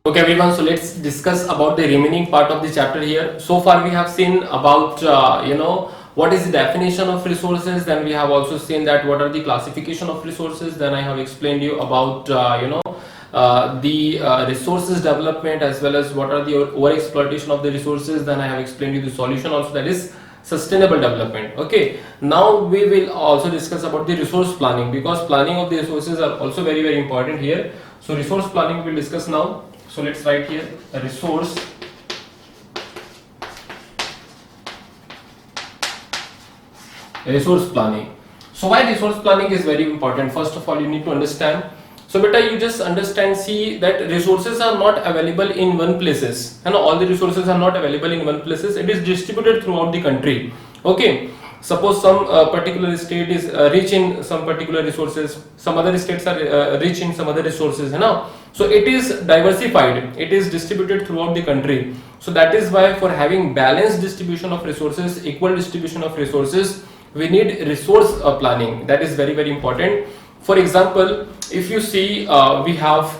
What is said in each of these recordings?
Okay everyone, so let's discuss about the remaining part of the chapter here. So far we have seen about what is the definition of resources, then we have also seen that what are the classification of resources, then I have explained you about the resources development as well as what are the over exploitation of the resources, then I have explained you the solution also, that is sustainable development. Okay, now we will also discuss about the resource planning, because planning of the resources are also very important here. So resource planning we will discuss now. So let's write here a resource planning. So why resource planning is very important? First of all, you need to understand. So beta, you just understand, see that resources are not available in one places, and all the resources are not available in one places. It is distributed throughout the country. Okay, suppose some particular state is rich in some particular resources, some other states are rich in some other resources, so it is diversified, it is distributed throughout the country. So that is why for having balanced distribution of resources, equal distribution of resources, we need resource planning. That is very important. For example, if you see, we have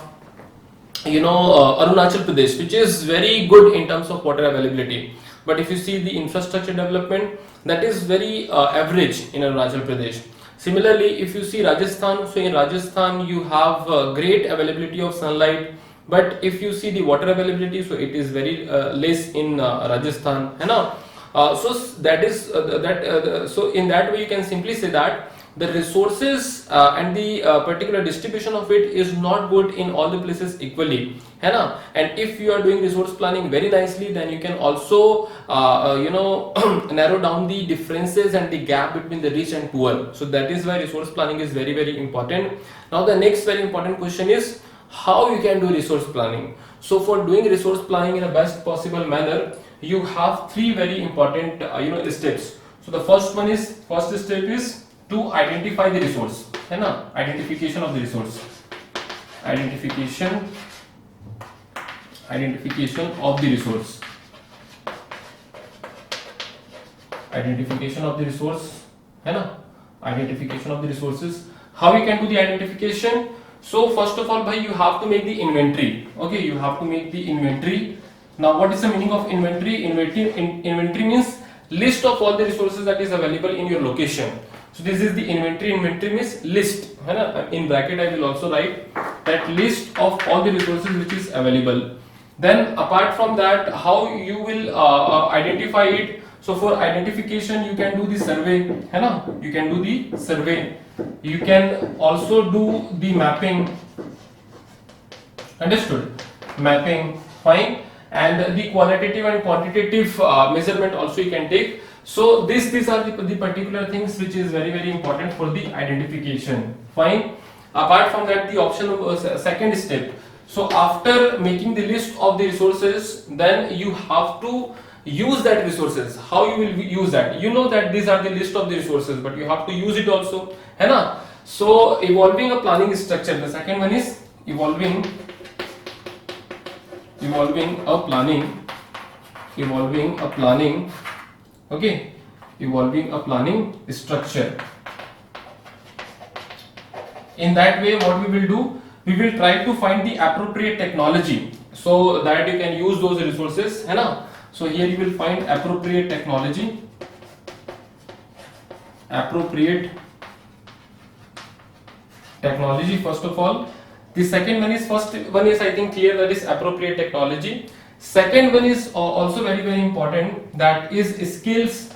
Arunachal Pradesh, which is very good in terms of water availability, but if you see the infrastructure development, that is very average in Arunachal Pradesh. Similarly, if you see Rajasthan, so in Rajasthan you have great availability of sunlight, but if you see the water availability, so it is very less in Rajasthan, so that is so in that way you can simply say that the resources and the particular distribution of it is not good in all the places equally, and if you are doing resource planning very nicely, then you can also narrow down the differences and the gap between the rich and poor. So that is why resource planning is very important. Now the next very important question is how you can do resource planning. So for doing resource planning in a best possible manner, you have three very important steps. So the first step is to identify the resource, identification of the resource, identification of the resource, identification of the resource, identification of the resources. How you can do the identification? So first of all, you have to make the inventory. Okay, you have to make the inventory. Now what is the meaning of inventory? Inventory means list of all the resources that is available in your location. So this is the inventory. Inventory means list, in bracket I will also write that list of all the resources which is available. Then apart from that, how you will identify it? So for identification you can do the survey, you can do the survey, you can also do the mapping, understood, mapping, fine, and the qualitative and quantitative measurement also you can take. So these are the particular things which is very important for the identification, fine. Apart from that, the option of second step. So after making the list of the resources, then you have to use that resources. How you will use that? You know that these are the list of the resources, but you have to use it also, so evolving a planning structure. The second one is evolving a planning, okay, evolving a planning structure. In that way, what we will do, we will try to find the appropriate technology so that you can use those resources, so here you will find appropriate technology, first of all. The second one is, first one is I think clear, that is appropriate technology. Second one is also very important, that is skills.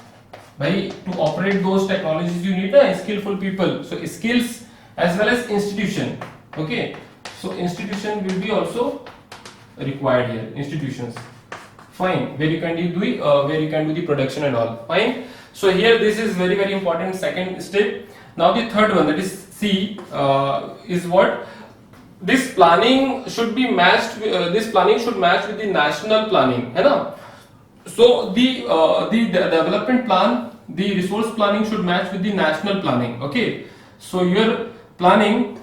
To operate those technologies you need skillful people. So skills as well as institution. Okay, so institution will be also required here. Institutions, fine, where you can do the production and all, fine. So here this is very important, second step. Now the third one, that is C, is what? This planning should be matched. This planning should match with the national planning, So the development plan, the resource planning should match with the national planning. Okay, so your plan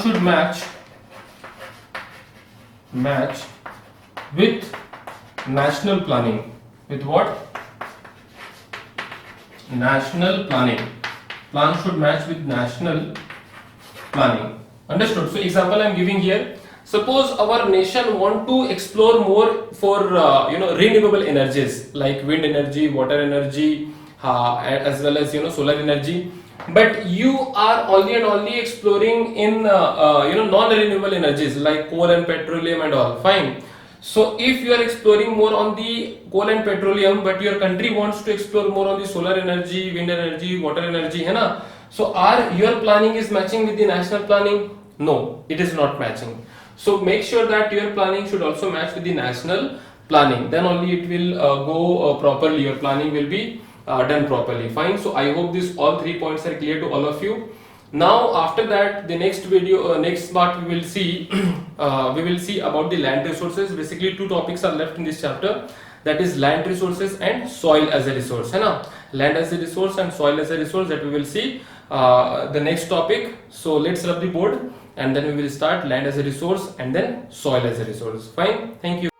should match with national planning. With what? National planning. Plan should match with national planning. Understood? So example I am giving here. suppose our nation want to explore more for renewable energies like wind energy, water energy, as well as solar energy, but you are only and only exploring in non-renewable energies like coal and petroleum and all. Fine. So if you are exploring more on the coal and petroleum, but your country wants to explore more on the solar energy, wind energy, water energy, है ना? So are your planning is matching with the national planning? No, it is not matching. So make sure that your planning should also match with the national planning. Then only it will go properly. Your planning will be done properly. Fine. So I hope this all 3 points are clear to all of you. Now after that, the next video, next part we will see we will see about the land resources. Basically 2 topics are left in this chapter, that is land resources and soil as a resource, है ना? Land as a resource and soil as a resource, that we will see the next topic. So let's rub the board and then we will start land as a resource and then soil as a resource. Fine. Thank you.